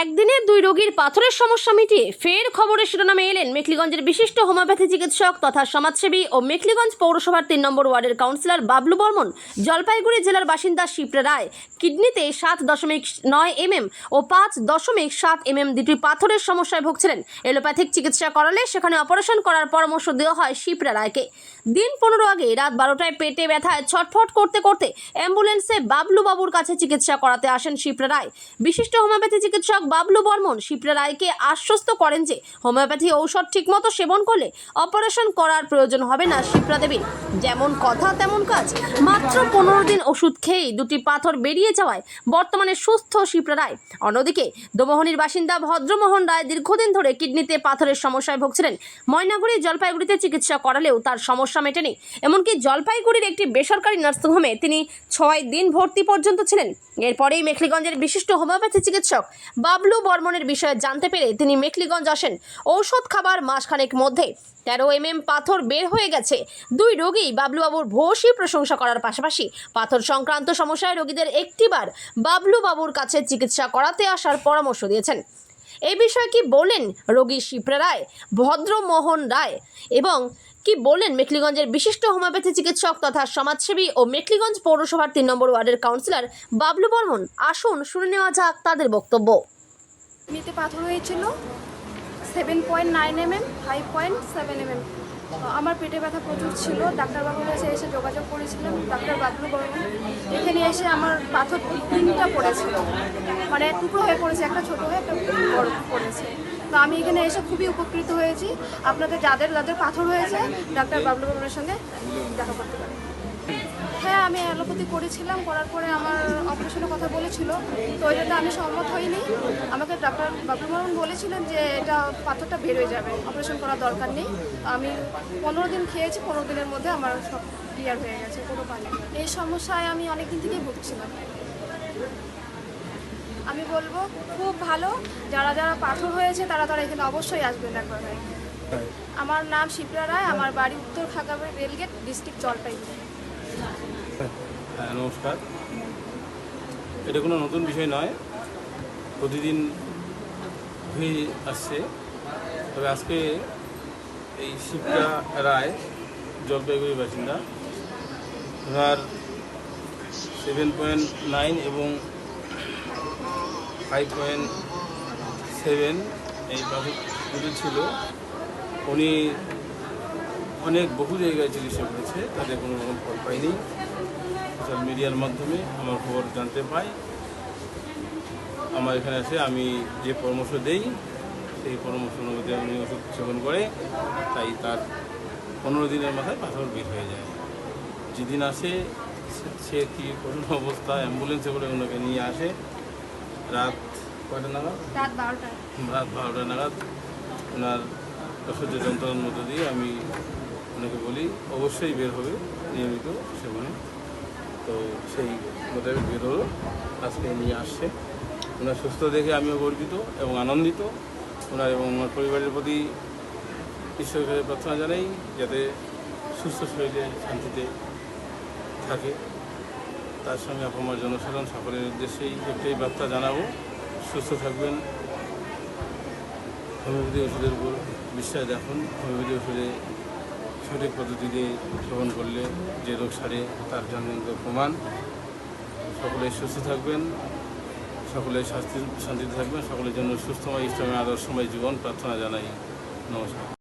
একদিনে দুই রোগীর পাথরের সমস্যা মিটিয়ে ফের খবরের শিরোনামে এলেন মেখলিগঞ্জের বিশিষ্ট হোমিওপ্যাথি চিকিৎসক তথা সমাজসেবী ও মেখলিগঞ্জ পৌরসভার ৩ নম্বর ওয়ার্ডের কাউন্সিলর বাবলু বর্মন। জলপাইগুড়ি জেলার বাসিন্দা শিপ্রা রায় কিডনিতে 7.9 ও 5.7 দুটি পাথরের সমস্যায় ভুগছিলেন। এলোপ্যাথিক চিকিৎসা করালে সেখানে অপারেশন করার পরামর্শ দেওয়া হয় শিপ্রা রায়কে। দিন 15 আগে রাত 12টায় পেটে ব্যথায় ছটফট করতে করতে অ্যাম্বুলেন্সে বাবলু বাবুর কাছে চিকিৎসা করাতে আসেন শিপ্রা রায়। বিশিষ্ট হোমিওপ্যাথি চিকিৎসক বাবলু বর্মন শিপ্রা রায়কে আশ্বস্ত করেন যে হোমিওপ্যাথি ঔষধ ঠিকমতো সেবন করলে অপারেশন করার প্রয়োজন হবে না শিপ্রা দেবীর। যেমন কথা তেমন কাজ। মাত্র 15 দিন ওষুধ খেয়েই দুটি পাথর বেরিয়ে যাওয়ায় বর্তমানে সুস্থ শিপ্রা রায়। অন্যদিকে দোমোহনীর বাসিন্দা ভদ্রমোহন রায় দীর্ঘদিন ধরে কিডনিতে পাথরের সমস্যায় ভুগছিলেন। ময়নাগুড়ি জলপাইগুড়িতে চিকিৎসা করালেও তার সমস্যা মেটেনি। এমনকি জলপাইগুড়ির একটি বেসরকারি নার্সিংহোমে তিনি 6 দিন ভর্তি পর্যন্ত ছিলেন। এরপরেই মেখলিগঞ্জের বিশিষ্ট হোমিওপ্যাথি চিকিৎসক বাবলু বর্মনের বিষয়ে জানতে পেরে তিনি মেখলিগঞ্জ আসেন। ঔষধ খাবার মাসখানেক মধ্যে 13 পাথর বের হয়ে গেছে। দুই রোগী বাবলুবাবুর ভূয়সী প্রশংসা করার পাশাপাশি পাথর সংক্রান্ত সমস্যায় রোগীদের একটিবার বাবলু বাবুর কাছে চিকিৎসা করাতে আসার পরামর্শ দিয়েছেন। এই বিষয়ে কি বলেন রোগী শিপ্রা রায়, ভদ্রমোহন রায় এবং কি বলেন মেখলিগঞ্জের বিশিষ্ট হোমিওপ্যাথি চিকিৎসক তথা সমাজসেবী ও মেখলিগঞ্জ পৌরসভার 3 নম্বর ওয়ার্ডের কাউন্সিলর বাবলু বর্মন, আসুন শুনে নেওয়া যাক তাদের বক্তব্য। কিডনিতে পাথর হয়েছিল 7.9 5.7 আমার পেটে ব্যথা প্রচুর ছিল। ডাক্তারবাবুর কাছে এসে যোগাযোগ করেছিলাম, ডাক্তার বাবলু বর্মন। এখানে এসে আমার পাথর 3টা পড়েছিল, মানে টুকরো হয়ে পড়েছে, একটা ছোটো হয়ে একটা বড় পড়েছে। তো আমি এখানে এসে খুবই উপকৃত হয়েছি। আপনাদের যাদের যাদের পাথর হয়েছে ডাক্তার বাবলু বর্মনের সঙ্গে দেখা করতে পারেন। হ্যাঁ, আমি অ্যালোপ্যাথি করেছিলাম, করার পরে আমার অপারেশনের কথা বলেছিল, তো ওই জন্য আমি সম্মত হইনি। আমাকে ডাক্তার বাবলু বর্মন বলেছিলেন যে এটা পাথরটা বের হয়ে যাবে, অপারেশন করার দরকার নেই। আমি 15 দিন খেয়েছি, 15 দিনের মধ্যে আমার সব ক্লিয়ার হয়ে গেছে, কোনো পানি। এই সমস্যায় আমি অনেক দিন থেকেই ভুগছিলাম। আমি বলবো খুব ভালো, যারা যারা পাথর হয়েছে তারা এখানে অবশ্যই আসবেন একবার। আমার নাম শিপ্রা রায়, আমার বাড়ি উত্তর খাগাবাড়ি রেলগেট, ডিস্ট্রিক্ট জলপাইগুড়ি। হ্যাঁ, নমস্কার। এটা কোনো নতুন বিষয় নয়, প্রতিদিন হয়ে আসছে। তবে আজকে এই শিপ্রা রায় জলপাইগুড়ির বাসিন্দা, ওনার 7.9 এবং 5.7 এই পাথর ছিল। উনি অনেক বহু জায়গায় চিকিৎসা করেছে, তাদের কোনো রকম ফল পায়নি। সোশ্যাল মিডিয়ার মাধ্যমে আমার খবর জানতে পাই, আমার এখানে এসে আমি যে পরামর্শ দেই সেই পরামর্শ অনুযায়ী উনি ওষুধ সেবন করে, তাই তার 15 দিনের মাথায় পাথর বের হয়ে যায়। যেদিন আসে সে কি করুণ অবস্থা, অ্যাম্বুলেন্সে করে ওনাকে নিয়ে আসে। রাত কয়টা নাগাদ? রাত 12টায়। রাত 12টা নাগাদ ওনার অসহ্য যন্ত্রণার মধ্য দিয়ে আমি ওনাকে বলি অবশ্যই বের হবে নিয়মিত সেবনে। তো সেই মোতাবেক বের হলো, আজকে নিয়ে আসছে। ওনার সুস্থ দেখে আমিও গর্বিত এবং আনন্দিত। ওনার এবং আমার পরিবারের প্রতি ঈশ্বরের প্রার্থনা জানাই যাতে সুস্থ শরীরে শান্তিতে থাকে। তার সঙ্গে আমার জনসাধারণ সকলের উদ্দেশ্যেই একটাই বার্তা জানাবো, সুস্থ থাকবেন, হোমিওপ্যাথি ওষুধের উপর বিশ্বাস রাখুন। হোমিওপ্যাথি ওষুধে সঠিক পদ্ধতিতে সেবন করলে যে রোগ সারে তার জন্য প্রমাণ। সকলে সুস্থ থাকবেন, সকলে শান্তিতে থাকবেন, সকলের জন্য সুস্থময় ইষ্টময় আদর্শময় জীবন প্রার্থনা জানাই। নমস্কার।